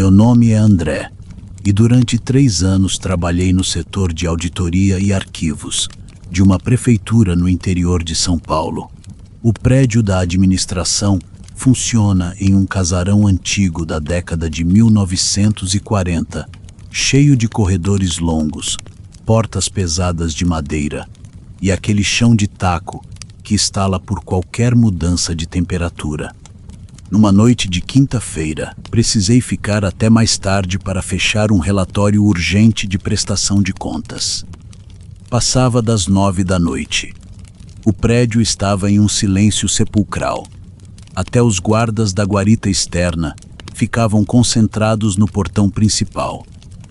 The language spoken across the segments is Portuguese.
Meu nome é André e durante 3 anos trabalhei no setor de auditoria e arquivos de uma prefeitura no interior de São Paulo. O prédio da administração funciona em um casarão antigo da década de 1940, cheio de corredores longos, portas pesadas de madeira e aquele chão de taco que estala por qualquer mudança de temperatura. Numa noite de quinta-feira, precisei ficar até mais tarde para fechar um relatório urgente de prestação de contas. Passava das 9 da noite. O prédio estava em um silêncio sepulcral. Até os guardas da guarita externa ficavam concentrados no portão principal,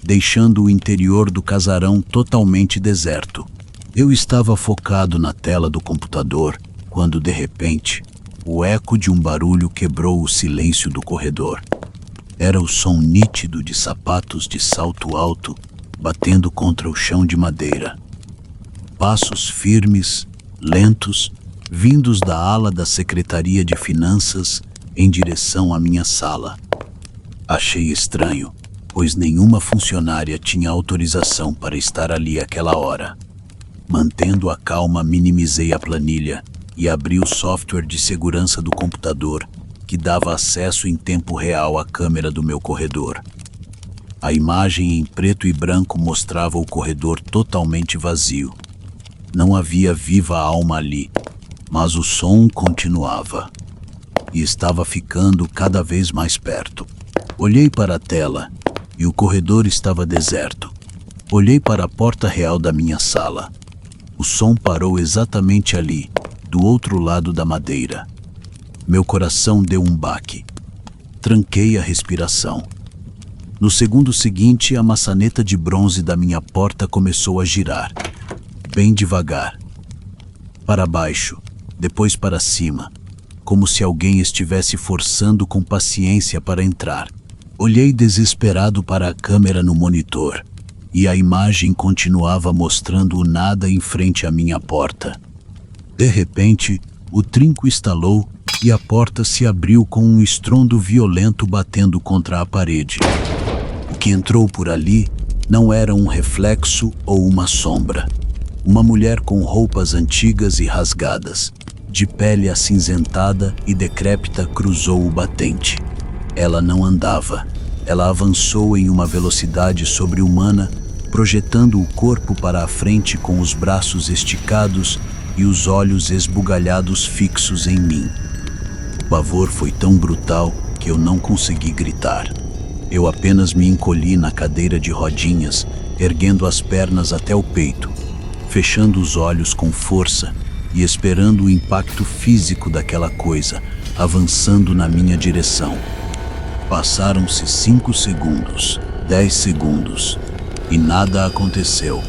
deixando o interior do casarão totalmente deserto. Eu estava focado na tela do computador quando, de repente, o eco de um barulho quebrou o silêncio do corredor. Era o som nítido de sapatos de salto alto batendo contra o chão de madeira. Passos firmes, lentos, vindos da ala da Secretaria de Finanças em direção à minha sala. Achei estranho, pois nenhuma funcionária tinha autorização para estar ali àquela hora. Mantendo a calma, minimizei a planilha e abri o software de segurança do computador, que dava acesso em tempo real à câmera do meu corredor. A imagem em preto e branco mostrava o corredor totalmente vazio. Não havia viva alma ali, mas o som continuava. E estava ficando cada vez mais perto. Olhei para a tela e o corredor estava deserto. Olhei para a porta real da minha sala. O som parou exatamente ali, do outro lado da madeira. Meu coração deu um baque. Tranquei a respiração. No segundo seguinte, a maçaneta de bronze da minha porta começou a girar, bem devagar. Para baixo, depois para cima, como se alguém estivesse forçando com paciência para entrar. Olhei desesperado para a câmera no monitor, e a imagem continuava mostrando o nada em frente à minha porta. De repente, o trinco estalou e a porta se abriu com um estrondo violento batendo contra a parede. O que entrou por ali não era um reflexo ou uma sombra. Uma mulher com roupas antigas e rasgadas, de pele acinzentada e decrépita, cruzou o batente. Ela não andava. Ela avançou em uma velocidade sobre-humana, projetando o corpo para a frente com os braços esticados e os olhos esbugalhados fixos em mim. O pavor foi tão brutal que eu não consegui gritar. Eu apenas me encolhi na cadeira de rodinhas, erguendo as pernas até o peito, fechando os olhos com força e esperando o impacto físico daquela coisa, avançando na minha direção. Passaram-se 5 segundos, 10 segundos, e nada aconteceu.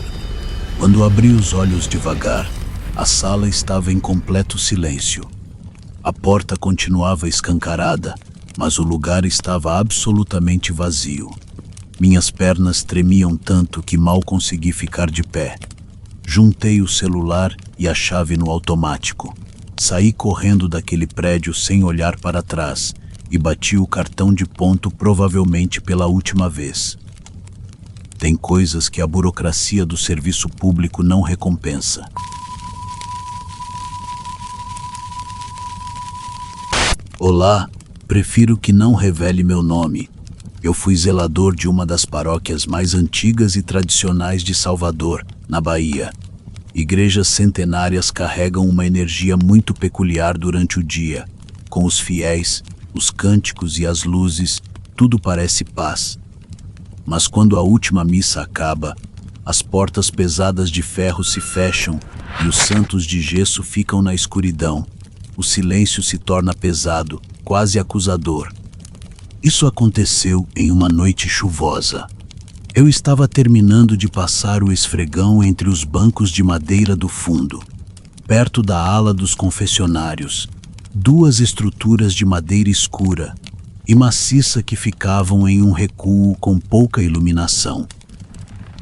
Quando abri os olhos devagar, a sala estava em completo silêncio. A porta continuava escancarada, mas o lugar estava absolutamente vazio. Minhas pernas tremiam tanto que mal consegui ficar de pé. Juntei o celular e a chave no automático. Saí correndo daquele prédio sem olhar para trás e bati o cartão de ponto provavelmente pela última vez. Tem coisas que a burocracia do serviço público não recompensa. Olá, prefiro que não revele meu nome. Eu fui zelador de uma das paróquias mais antigas e tradicionais de Salvador, na Bahia. Igrejas centenárias carregam uma energia muito peculiar durante o dia. Com os fiéis, os cânticos e as luzes, tudo parece paz. Mas quando a última missa acaba, as portas pesadas de ferro se fecham e os santos de gesso ficam na escuridão. O silêncio se torna pesado, quase acusador. Isso aconteceu em uma noite chuvosa. Eu estava terminando de passar o esfregão entre os bancos de madeira do fundo, perto da ala dos confessionários, 2 estruturas de madeira escura e maciça que ficavam em um recuo com pouca iluminação.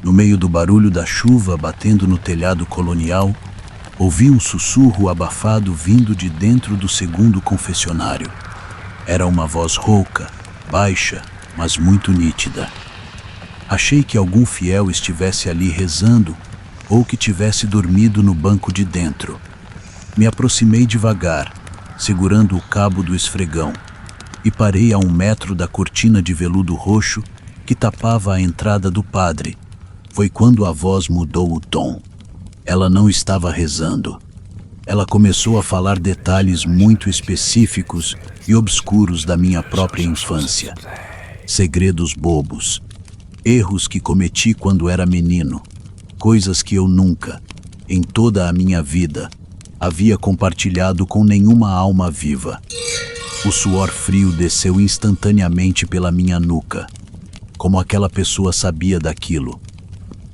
No meio do barulho da chuva batendo no telhado colonial, ouvi um sussurro abafado vindo de dentro do segundo confessionário. Era uma voz rouca, baixa mas muito nítida. Achei que algum fiel estivesse ali rezando ou que tivesse dormido no banco de dentro. Me aproximei devagar, segurando o cabo do esfregão, e parei a 1 metro da cortina de veludo roxo que tapava a entrada do padre. Foi quando a voz mudou o tom. Ela não estava rezando. Ela começou a falar detalhes muito específicos e obscuros da minha própria infância. Segredos bobos, erros que cometi quando era menino, coisas que eu nunca, em toda a minha vida, havia compartilhado com nenhuma alma viva. O suor frio desceu instantaneamente pela minha nuca. Como aquela pessoa sabia daquilo?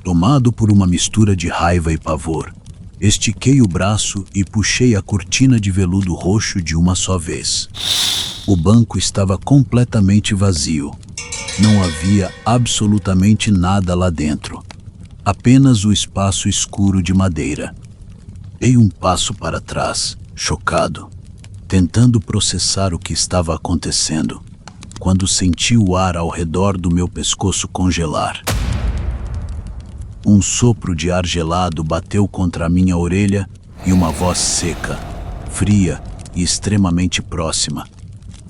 Tomado por uma mistura de raiva e pavor, estiquei o braço e puxei a cortina de veludo roxo de uma só vez. O banco estava completamente vazio. Não havia absolutamente nada lá dentro. Apenas o espaço escuro de madeira. Dei um passo para trás, chocado, tentando processar o que estava acontecendo, quando senti o ar ao redor do meu pescoço congelar. Um sopro de ar gelado bateu contra a minha orelha e uma voz seca, fria e extremamente próxima,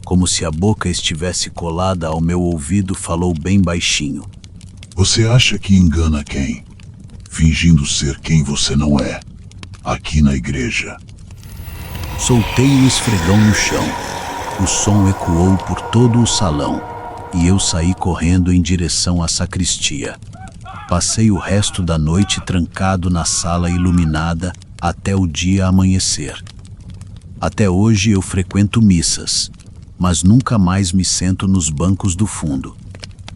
como se a boca estivesse colada ao meu ouvido, falou bem baixinho. Você acha que engana quem? Fingindo ser quem você não é, aqui na igreja. Soltei o esfregão no chão. O som ecoou por todo o salão e eu saí correndo em direção à sacristia. Passei o resto da noite trancado na sala iluminada até o dia amanhecer. Até hoje eu frequento missas, mas nunca mais me sento nos bancos do fundo.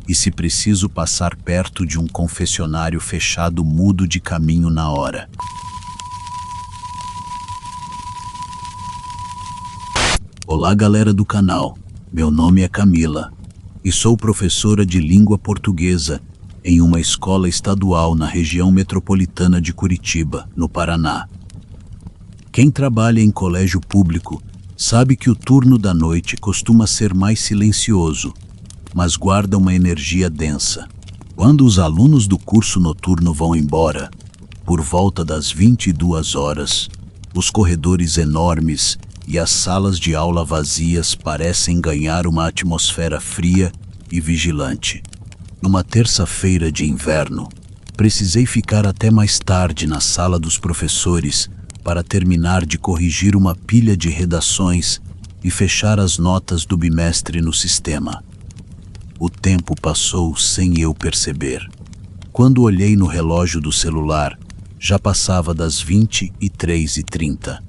E se preciso passar perto de um confessionário fechado, mudo de caminho na hora. Olá, galera do canal. Meu nome é Camila e sou professora de língua portuguesa em uma escola estadual na região metropolitana de Curitiba, no Paraná. Quem trabalha em colégio público sabe que o turno da noite costuma ser mais silencioso, mas guarda uma energia densa. Quando os alunos do curso noturno vão embora, por volta das 22 horas, os corredores enormes e as salas de aula vazias parecem ganhar uma atmosfera fria e vigilante. Numa terça-feira de inverno, precisei ficar até mais tarde na sala dos professores para terminar de corrigir uma pilha de redações e fechar as notas do bimestre no sistema. O tempo passou sem eu perceber. Quando olhei no relógio do celular, já passava das 23h30.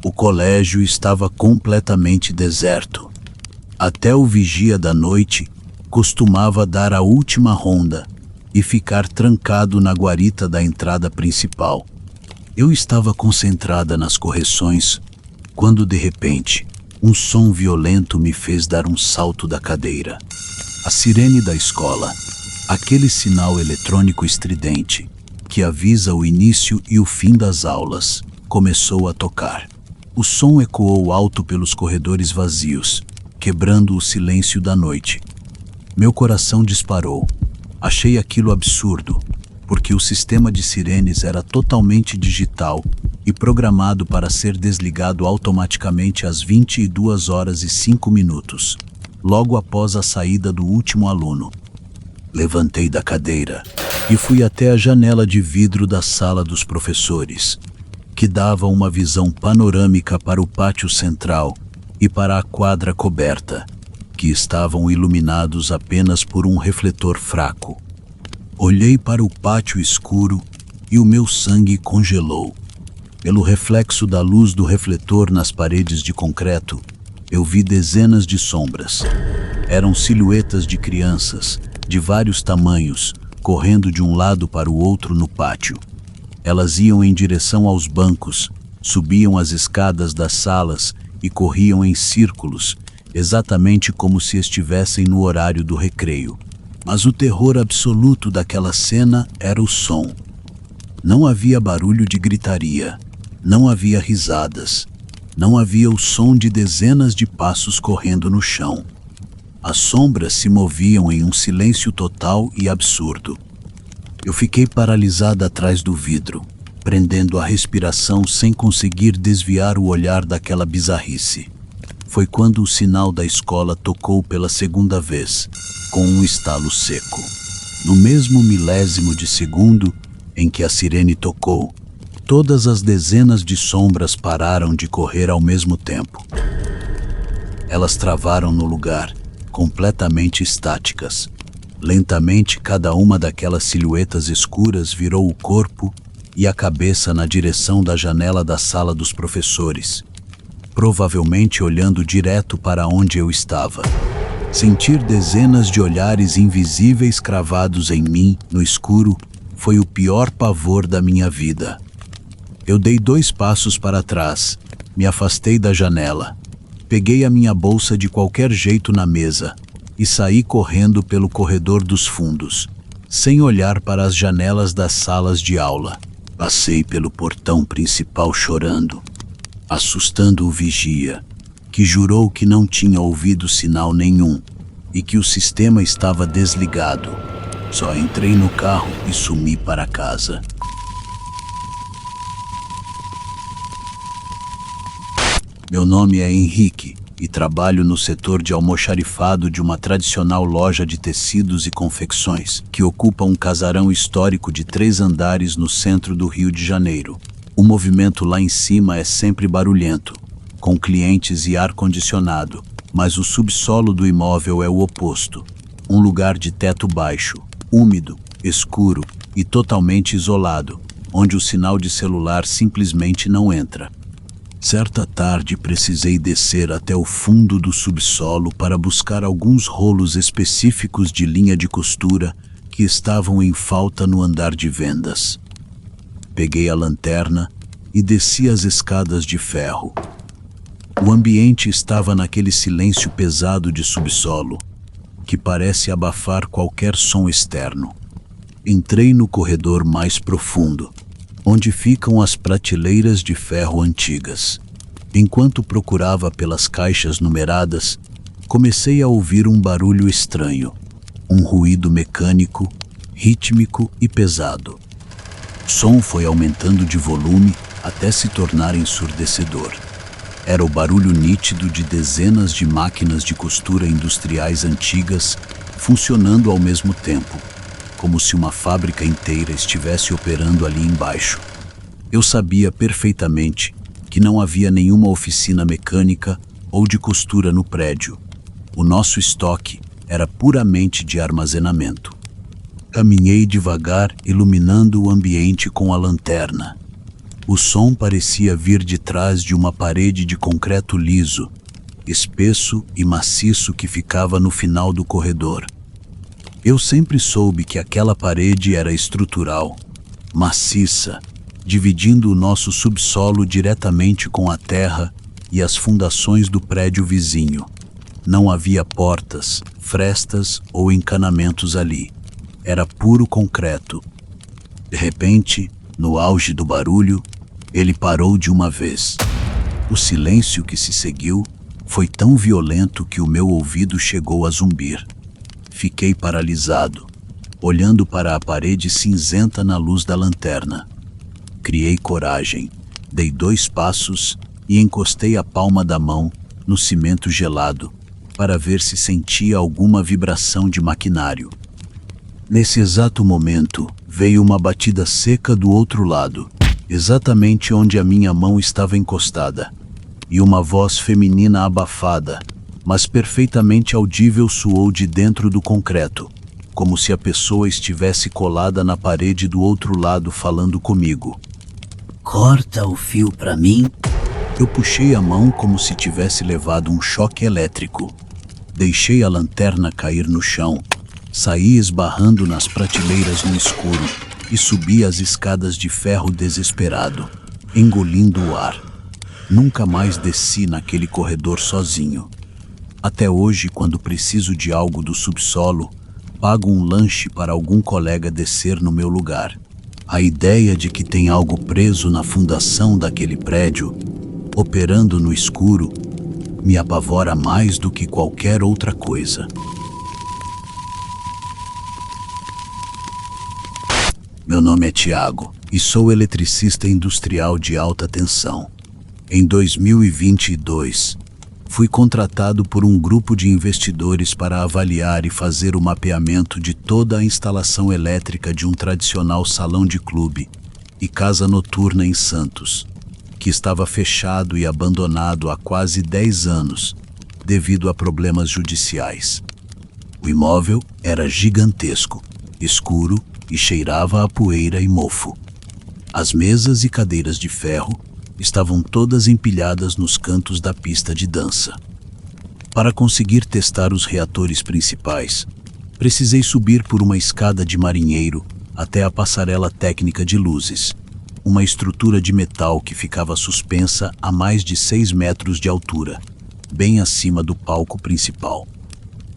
O colégio estava completamente deserto. Até o vigia da noite costumava dar a última ronda e ficar trancado na guarita da entrada principal. Eu estava concentrada nas correções quando, de repente, um som violento me fez dar um salto da cadeira. A sirene da escola, aquele sinal eletrônico estridente que avisa o início e o fim das aulas, começou a tocar. O som ecoou alto pelos corredores vazios, quebrando o silêncio da noite. Meu coração disparou. Achei aquilo absurdo, porque o sistema de sirenes era totalmente digital e programado para ser desligado automaticamente às 22h05, logo após a saída do último aluno. Levantei da cadeira e fui até a janela de vidro da sala dos professores, que dava uma visão panorâmica para o pátio central e para a quadra coberta, que estavam iluminados apenas por um refletor fraco. Olhei para o pátio escuro e o meu sangue congelou. Pelo reflexo da luz do refletor nas paredes de concreto, eu vi dezenas de sombras. Eram silhuetas de crianças, de vários tamanhos, correndo de um lado para o outro no pátio. Elas iam em direção aos bancos, subiam as escadas das salas e corriam em círculos, exatamente como se estivessem no horário do recreio. Mas o terror absoluto daquela cena era o som. Não havia barulho de gritaria, não havia risadas, não havia o som de dezenas de passos correndo no chão. As sombras se moviam em um silêncio total e absurdo. Eu fiquei paralisada atrás do vidro, prendendo a respiração sem conseguir desviar o olhar daquela bizarrice. Foi quando o sinal da escola tocou pela segunda vez, com um estalo seco. No mesmo milésimo de segundo em que a sirene tocou, todas as dezenas de sombras pararam de correr ao mesmo tempo. Elas travaram no lugar, completamente estáticas. Lentamente, cada uma daquelas silhuetas escuras virou o corpo e a cabeça na direção da janela da sala dos professores, provavelmente olhando direto para onde eu estava. Sentir dezenas de olhares invisíveis cravados em mim, no escuro, foi o pior pavor da minha vida. Eu dei 2 passos para trás, me afastei da janela, peguei a minha bolsa de qualquer jeito na mesa e saí correndo pelo corredor dos fundos, sem olhar para as janelas das salas de aula. Passei pelo portão principal chorando, assustando o vigia, que jurou que não tinha ouvido sinal nenhum e que o sistema estava desligado. Só entrei no carro e sumi para casa. Meu nome é Henrique e trabalho no setor de almoxarifado de uma tradicional loja de tecidos e confecções que ocupa um casarão histórico de 3 andares no centro do Rio de Janeiro. O movimento lá em cima é sempre barulhento, com clientes e ar-condicionado, mas o subsolo do imóvel é o oposto. Um lugar de teto baixo, úmido, escuro e totalmente isolado, onde o sinal de celular simplesmente não entra. Certa tarde precisei descer até o fundo do subsolo para buscar alguns rolos específicos de linha de costura que estavam em falta no andar de vendas. Peguei a lanterna e desci as escadas de ferro. O ambiente estava naquele silêncio pesado de subsolo, que parece abafar qualquer som externo. Entrei no corredor mais profundo, onde ficam as prateleiras de ferro antigas. Enquanto procurava pelas caixas numeradas, comecei a ouvir um barulho estranho, um ruído mecânico, rítmico e pesado. O som foi aumentando de volume até se tornar ensurdecedor. Era o barulho nítido de dezenas de máquinas de costura industriais antigas funcionando ao mesmo tempo, como se uma fábrica inteira estivesse operando ali embaixo. Eu sabia perfeitamente que não havia nenhuma oficina mecânica ou de costura no prédio. O nosso estoque era puramente de armazenamento. Caminhei devagar, iluminando o ambiente com a lanterna. O som parecia vir de trás de uma parede de concreto liso, espesso e maciço que ficava no final do corredor. Eu sempre soube que aquela parede era estrutural, maciça, dividindo o nosso subsolo diretamente com a terra e as fundações do prédio vizinho. Não havia portas, frestas ou encanamentos ali. Era puro concreto. De repente, no auge do barulho, ele parou de uma vez. O silêncio que se seguiu foi tão violento que o meu ouvido chegou a zumbir. Fiquei paralisado, olhando para a parede cinzenta na luz da lanterna. Criei coragem, dei 2 passos e encostei a palma da mão no cimento gelado para ver se sentia alguma vibração de maquinário. Nesse exato momento, veio uma batida seca do outro lado, exatamente onde a minha mão estava encostada, e uma voz feminina abafada, mas perfeitamente audível, soou de dentro do concreto, como se a pessoa estivesse colada na parede do outro lado falando comigo. Corta o fio pra mim. Eu puxei a mão como se tivesse levado um choque elétrico. Deixei a lanterna cair no chão, saí esbarrando nas prateleiras no escuro e subi as escadas de ferro desesperado, engolindo o ar. Nunca mais desci naquele corredor sozinho. Até hoje, quando preciso de algo do subsolo, pago um lanche para algum colega descer no meu lugar. A ideia de que tem algo preso na fundação daquele prédio, operando no escuro, me apavora mais do que qualquer outra coisa. Meu nome é Tiago e sou eletricista industrial de alta tensão. Em 2022, fui contratado por um grupo de investidores para avaliar e fazer o mapeamento de toda a instalação elétrica de um tradicional salão de clube e casa noturna em Santos, que estava fechado e abandonado há quase 10 anos devido a problemas judiciais. O imóvel era gigantesco, escuro e cheirava a poeira e mofo. As mesas e cadeiras de ferro estavam todas empilhadas nos cantos da pista de dança. Para conseguir testar os reatores principais, precisei subir por uma escada de marinheiro até a passarela técnica de luzes, uma estrutura de metal que ficava suspensa a mais de 6 metros de altura, bem acima do palco principal.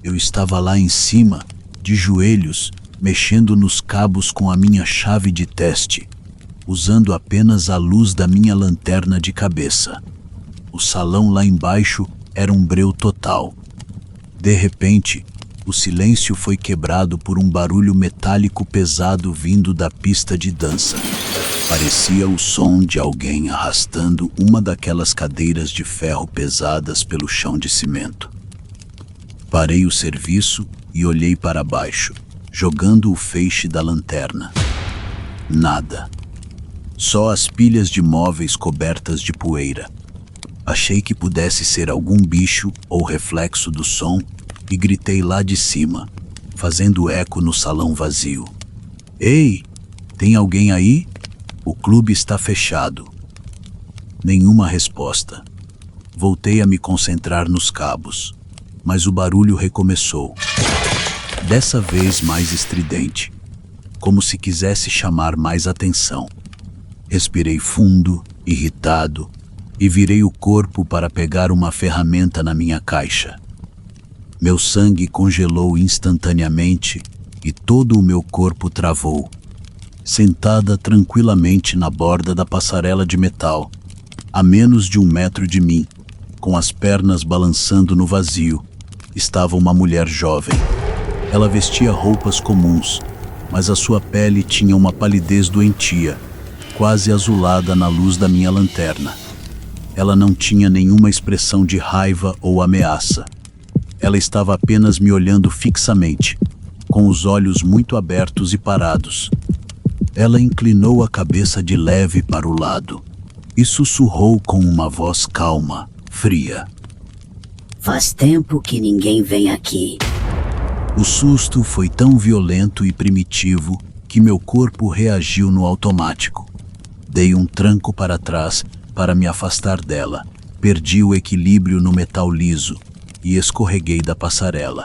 Eu estava lá em cima, de joelhos, mexendo nos cabos com a minha chave de teste, usando apenas a luz da minha lanterna de cabeça. O salão lá embaixo era um breu total. De repente, o silêncio foi quebrado por um barulho metálico pesado vindo da pista de dança. Parecia o som de alguém arrastando uma daquelas cadeiras de ferro pesadas pelo chão de cimento. Parei o serviço e olhei para baixo, jogando o feixe da lanterna. Nada. Só as pilhas de móveis cobertas de poeira. Achei que pudesse ser algum bicho ou reflexo do som e gritei lá de cima, fazendo eco no salão vazio. Ei, tem alguém aí? O clube está fechado. Nenhuma resposta. Voltei a me concentrar nos cabos, mas o barulho recomeçou. Dessa vez mais estridente, como se quisesse chamar mais atenção. Respirei fundo, irritado, e virei o corpo para pegar uma ferramenta na minha caixa. Meu sangue congelou instantaneamente e todo o meu corpo travou. Sentada tranquilamente na borda da passarela de metal, a menos de 1 metro de mim, com as pernas balançando no vazio, estava uma mulher jovem. Ela vestia roupas comuns, mas a sua pele tinha uma palidez doentia, quase azulada na luz da minha lanterna. Ela não tinha nenhuma expressão de raiva ou ameaça. Ela estava apenas me olhando fixamente, com os olhos muito abertos e parados. Ela inclinou a cabeça de leve para o lado e sussurrou com uma voz calma, fria. Faz tempo que ninguém vem aqui. O susto foi tão violento e primitivo que meu corpo reagiu no automático. Dei um tranco para trás para me afastar dela, perdi o equilíbrio no metal liso e escorreguei da passarela.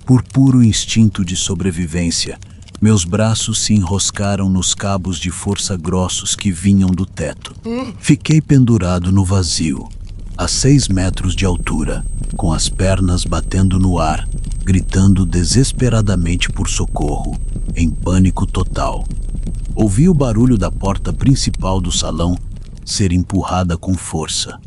Por puro instinto de sobrevivência, meus braços se enroscaram nos cabos de força grossos que vinham do teto. Fiquei pendurado no vazio, a 6 metros de altura, com as pernas batendo no ar, gritando desesperadamente por socorro, em pânico total. Ouvi o barulho da porta principal do salão ser empurrada com força.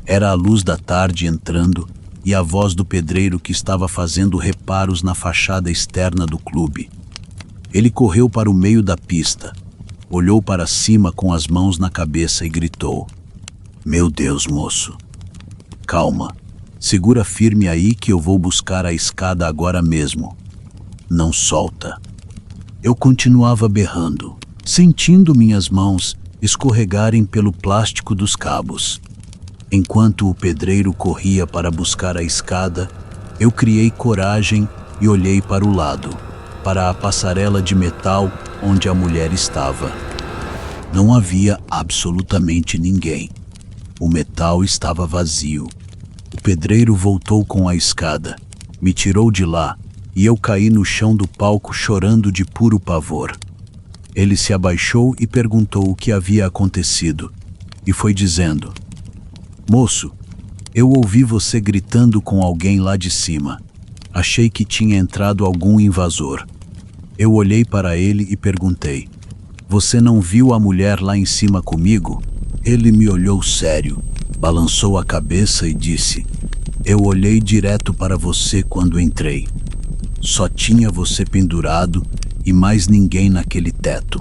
Era a luz da tarde entrando e a voz do pedreiro que estava fazendo reparos na fachada externa do clube. Ele correu para o meio da pista, olhou para cima com as mãos na cabeça e gritou: "Meu Deus, moço! Calma, segura firme aí que eu vou buscar a escada agora mesmo. Não solta." Eu continuava berrando, sentindo minhas mãos escorregarem pelo plástico dos cabos. Enquanto o pedreiro corria para buscar a escada, eu criei coragem e olhei para o lado, para a passarela de metal onde a mulher estava. Não havia absolutamente ninguém. O metal estava vazio. O pedreiro voltou com a escada, me tirou de lá e eu caí no chão do palco chorando de puro pavor. Ele se abaixou e perguntou o que havia acontecido, e foi dizendo: "Moço, eu ouvi você gritando com alguém lá de cima. Achei que tinha entrado algum invasor." Eu olhei para ele e perguntei: "Você não viu a mulher lá em cima comigo?" Ele me olhou sério. Balançou a cabeça e disse: Eu olhei direto para você quando entrei. Só tinha você pendurado e mais ninguém naquele teto.